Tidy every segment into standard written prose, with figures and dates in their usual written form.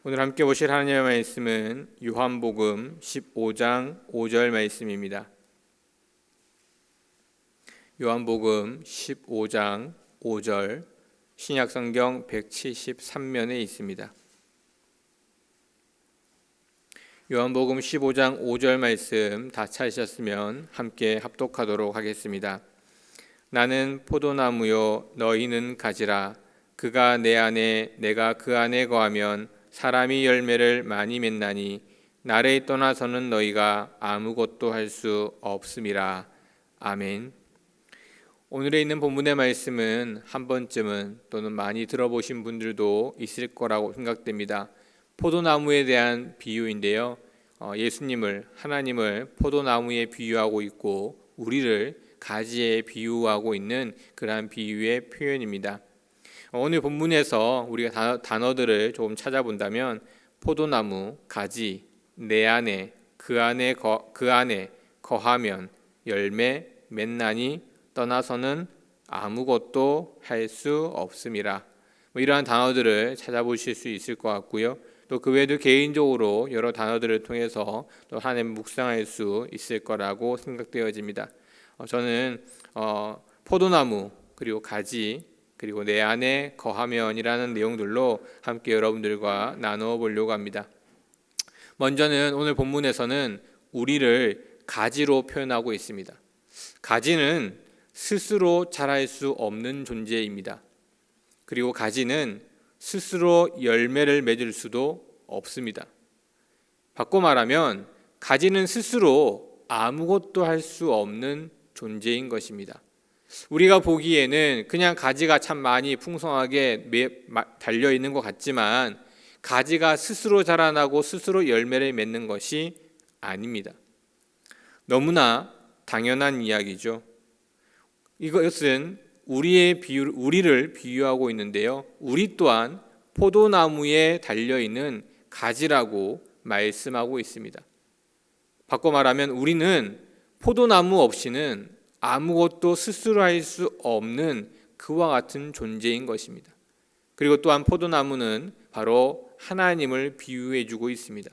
오늘 함께 보실 하나님의 말씀은 요한복음 15장 5절 말씀입니다. 요한복음 15장 5절 신약성경 173면에 있습니다. 요한복음 15장 5절 말씀 다 찾으셨으면 함께 합독하도록 하겠습니다. 나는 포도나무요 너희는 가지라. 그가 내 안에 내가 그 안에 거하면 사람이 열매를 많이 맺나니 나를 떠나서는 너희가 아무것도 할 수 없음이라. 아멘. 오늘에 있는 본문의 말씀은 한 번쯤은 또는 많이 들어보신 분들도 있을 거라고 생각됩니다. 포도나무에 대한 비유인데요. 예수님을, 하나님을 포도나무에 비유하고 있고 우리를 가지에 비유하고 있는 그러한 비유의 표현입니다. 오늘 본문에서 우리가 단어들을 조금 찾아본다면 포도나무, 가지, 내 안에, 그 안에 거하면, 열매, 맺나니 떠나서는 아무것도 할 수 없음이라. 이러한 단어들을 찾아보실 수 있을 것 같고요. 또 그 외에도 개인적으로 여러 단어들을 통해서 또 하나님 묵상할 수 있을 거라고 생각되어집니다. 저는 포도나무 그리고 가지 그리고 내 안에 거하면이라는 내용들로 함께 여러분들과 나누어 보려고 합니다. 먼저는 오늘 본문에서는 우리를 가지로 표현하고 있습니다. 가지는 스스로 자랄 수 없는 존재입니다. 그리고 가지는 스스로 열매를 맺을 수도 없습니다. 바꿔 말하면 가지는 스스로 아무것도 할 수 없는 존재인 것입니다. 우리가 보기에는 그냥 가지가 참 많이 풍성하게 달려있는 것 같지만 가지가 스스로 자라나고 스스로 열매를 맺는 것이 아닙니다. 너무나 당연한 이야기죠. 이것은 우리를 비유하고 있는데요. 우리 또한 포도나무에 달려있는 가지라고 말씀하고 있습니다. 바꿔 말하면 우리는 포도나무 없이는 아무것도 스스로 할 수 없는 그와 같은 존재인 것입니다. 그리고 또한 포도나무는 바로 하나님을 비유해 주고 있습니다.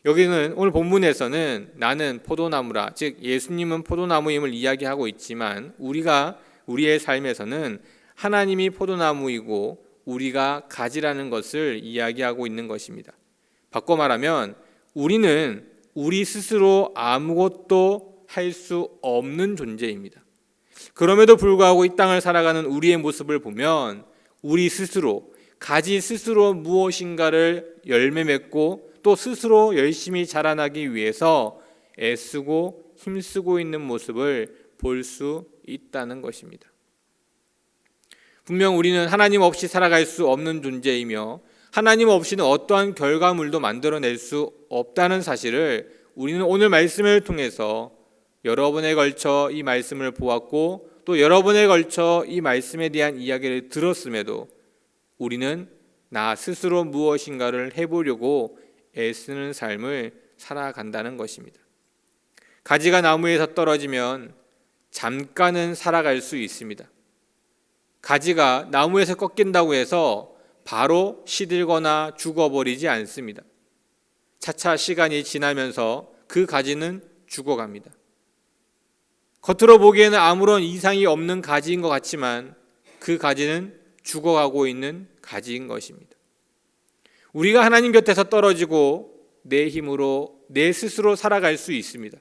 여기는 오늘 본문에서는 나는 포도나무라, 즉 예수님은 포도나무임을 이야기하고 있지만 우리의 삶에서는 하나님이 포도나무이고 우리가 가지라는 것을 이야기하고 있는 것입니다. 바꿔 말하면 우리는 우리 스스로 아무것도 할 수 없는 존재입니다. 그럼에도 불구하고 이 땅을 살아가는 우리의 모습을 보면 우리 스스로, 가지 스스로 무엇인가를 열매 맺고 또 스스로 열심히 자라나기 위해서 애쓰고 힘쓰고 있는 모습을 볼 수 있다는 것입니다. 분명 우리는 하나님 없이 살아갈 수 없는 존재이며 하나님 없이는 어떠한 결과물도 만들어낼 수 없다는 사실을 우리는 오늘 말씀을 통해서 여러 번에 걸쳐 이 말씀을 보았고 또 여러 번에 걸쳐 이 말씀에 대한 이야기를 들었음에도 우리는 나 스스로 무엇인가를 해보려고 애쓰는 삶을 살아간다는 것입니다. 가지가 나무에서 떨어지면 잠깐은 살아갈 수 있습니다. 가지가 나무에서 꺾인다고 해서 바로 시들거나 죽어버리지 않습니다. 차차 시간이 지나면서 그 가지는 죽어갑니다. 겉으로 보기에는 아무런 이상이 없는 가지인 것 같지만 그 가지는 죽어가고 있는 가지인 것입니다. 우리가 하나님 곁에서 떨어지고 내 힘으로 내 스스로 살아갈 수 있습니다.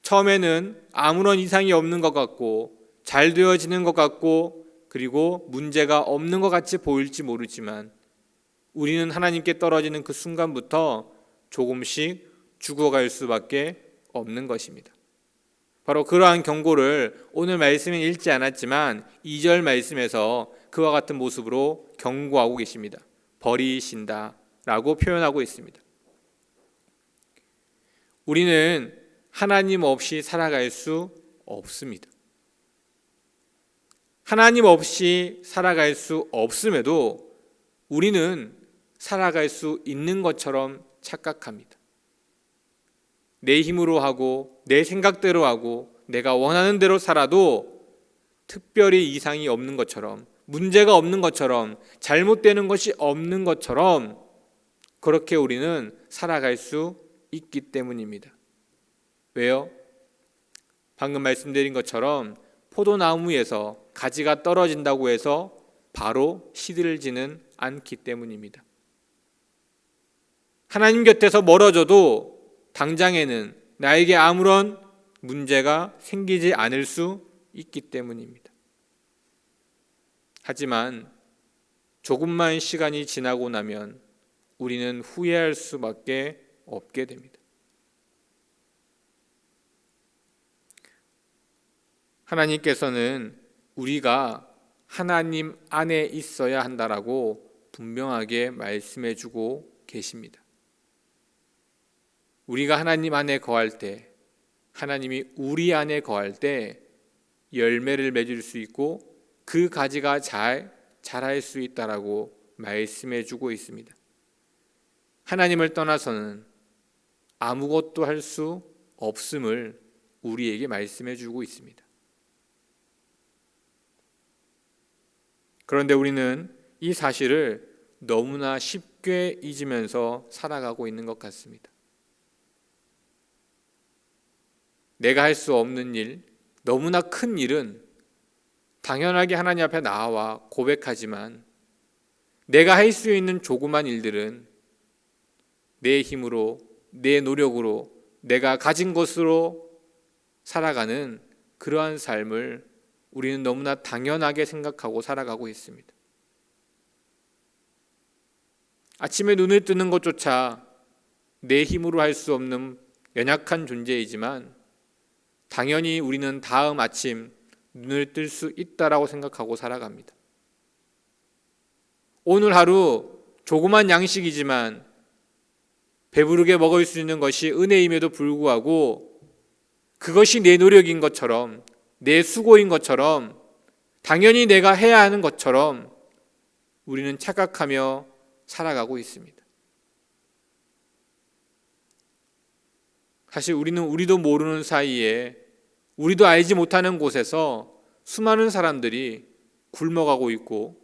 처음에는 아무런 이상이 없는 것 같고 잘 되어지는 것 같고 그리고 문제가 없는 것 같이 보일지 모르지만 우리는 하나님께 떨어지는 그 순간부터 조금씩 죽어갈 수밖에 없는 것입니다. 바로 그러한 경고를 오늘 말씀은 읽지 않았지만 2절 말씀에서 그와 같은 모습으로 경고하고 계십니다. 버리신다 라고 표현하고 있습니다. 우리는 하나님 없이 살아갈 수 없습니다. 하나님 없이 살아갈 수 없음에도 우리는 살아갈 수 있는 것처럼 착각합니다. 내 힘으로 하고 내 생각대로 하고 내가 원하는 대로 살아도 특별히 이상이 없는 것처럼 문제가 없는 것처럼, 잘못되는 것이 없는 것처럼 그렇게 우리는 살아갈 수 있기 때문입니다. 왜요? 방금 말씀드린 것처럼 포도나무에서 가지가 떨어진다고 해서 바로 시들지는 않기 때문입니다. 하나님 곁에서 멀어져도 당장에는 나에게 아무런 문제가 생기지 않을 수 있기 때문입니다. 하지만 조금만 시간이 지나고 나면 우리는 후회할 수밖에 없게 됩니다. 하나님께서는 우리가 하나님 안에 있어야 한다라고 분명하게 말씀해 주고 계십니다. 우리가 하나님 안에 거할 때, 하나님이 우리 안에 거할 때 열매를 맺을 수 있고 그 가지가 잘 자랄 수 있다라고 말씀해 주고 있습니다. 하나님을 떠나서는 아무것도 할 수 없음을 우리에게 말씀해 주고 있습니다. 그런데 우리는 이 사실을 너무나 쉽게 잊으면서 살아가고 있는 것 같습니다. 내가 할 수 없는 일, 너무나 큰 일은 당연하게 하나님 앞에 나와 고백하지만 내가 할 수 있는 조그만 일들은 내 힘으로, 내 노력으로, 내가 가진 것으로 살아가는 그러한 삶을 우리는 너무나 당연하게 생각하고 살아가고 있습니다. 아침에 눈을 뜨는 것조차 내 힘으로 할 수 없는 연약한 존재이지만 당연히 우리는 다음 아침 눈을 뜰 수 있다라고 생각하고 살아갑니다. 오늘 하루 조그만 양식이지만 배부르게 먹을 수 있는 것이 은혜임에도 불구하고 그것이 내 노력인 것처럼, 내 수고인 것처럼, 당연히 내가 해야 하는 것처럼 우리는 착각하며 살아가고 있습니다. 사실 우리도 모르는 사이에, 우리도 알지 못하는 곳에서 수많은 사람들이 굶어가고 있고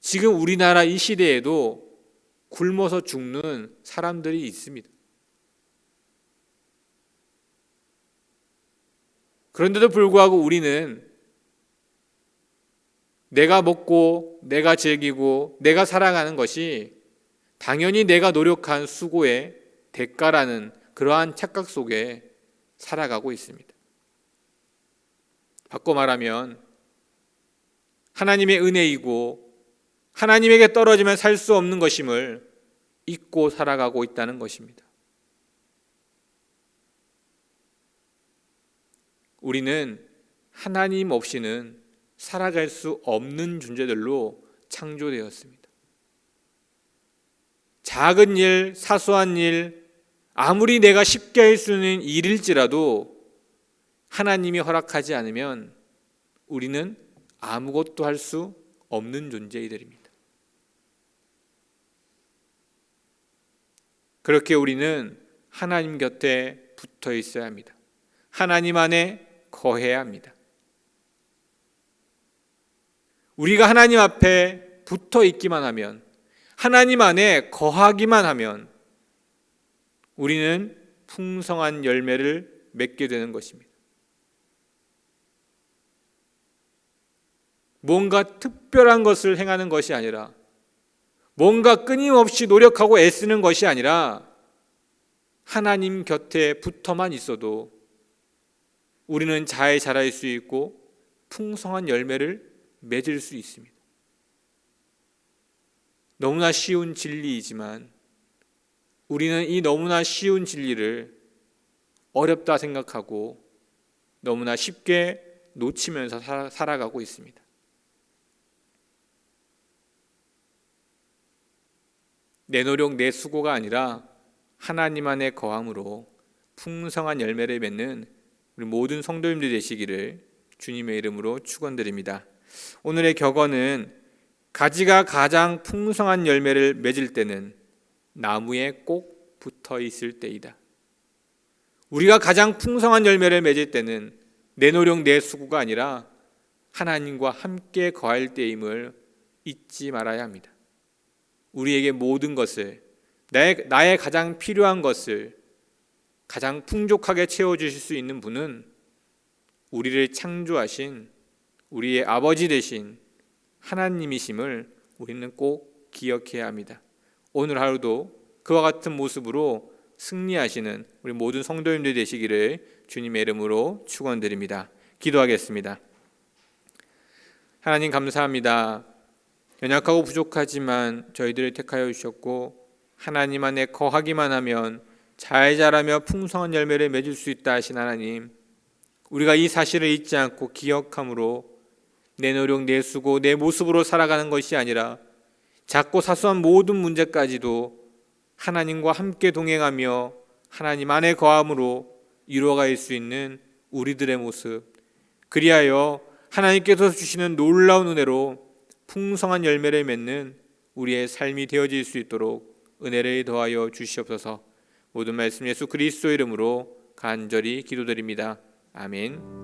지금 우리나라 이 시대에도 굶어서 죽는 사람들이 있습니다. 그런데도 불구하고 우리는 내가 먹고 내가 즐기고 내가 살아가는 것이 당연히 내가 노력한 수고의 대가라는 그러한 착각 속에 살아가고 있습니다. 바꿔 말하면 하나님의 은혜이고 하나님에게 떨어지면 살 수 없는 것임을 잊고 살아가고 있다는 것입니다. 우리는 하나님 없이는 살아갈 수 없는 존재들로 창조되었습니다. 작은 일, 사소한 일, 아무리 내가 쉽게 할 수 있는 일일지라도 하나님이 허락하지 않으면 우리는 아무것도 할 수 없는 존재이들입니다. 그렇게 우리는 하나님 곁에 붙어 있어야 합니다. 하나님 안에 거해야 합니다. 우리가 하나님 앞에 붙어 있기만 하면, 하나님 안에 거하기만 하면 우리는 풍성한 열매를 맺게 되는 것입니다. 뭔가 특별한 것을 행하는 것이 아니라, 뭔가 끊임없이 노력하고 애쓰는 것이 아니라 하나님 곁에 붙어만 있어도 우리는 잘 자랄 수 있고 풍성한 열매를 맺을 수 있습니다. 너무나 쉬운 진리이지만 우리는 이 너무나 쉬운 진리를 어렵다 생각하고 너무나 쉽게 놓치면서 살아가고 있습니다. 내 노력, 내 수고가 아니라 하나님 안에 거함으로 풍성한 열매를 맺는 우리 모든 성도님들 되시기를 주님의 이름으로 축원드립니다. 오늘의 격언은 가지가 가장 풍성한 열매를 맺을 때는 나무에 꼭 붙어 있을 때이다. 우리가 가장 풍성한 열매를 맺을 때는 내 노력, 내 수고가 아니라 하나님과 함께 거할 때임을 잊지 말아야 합니다. 우리에게 모든 것을, 나의 가장 필요한 것을 가장 풍족하게 채워주실 수 있는 분은 우리를 창조하신 우리의 아버지 되신 하나님이심을 우리는 꼭 기억해야 합니다. 오늘 하루도 그와 같은 모습으로 승리하시는 우리 모든 성도님들 되시기를 주님의 이름으로 축원드립니다. 기도하겠습니다. 하나님 감사합니다. 연약하고 부족하지만 저희들을 택하여 주셨고 하나님 안에 거하기만 하면 잘 자라며 풍성한 열매를 맺을 수 있다 하신 하나님, 우리가 이 사실을 잊지 않고 기억함으로 내 노력, 내 수고, 내 모습으로 살아가는 것이 아니라 작고 사소한 모든 문제까지도 하나님과 함께 동행하며 하나님 안에 거함으로 이루어갈 수 있는 우리들의 모습, 그리하여 하나님께서 주시는 놀라운 은혜로 풍성한 열매를 맺는 우리의 삶이 되어질 수 있도록 은혜를 더하여 주시옵소서. 모든 말씀 예수 그리스도 이름으로 간절히 기도드립니다. 아멘.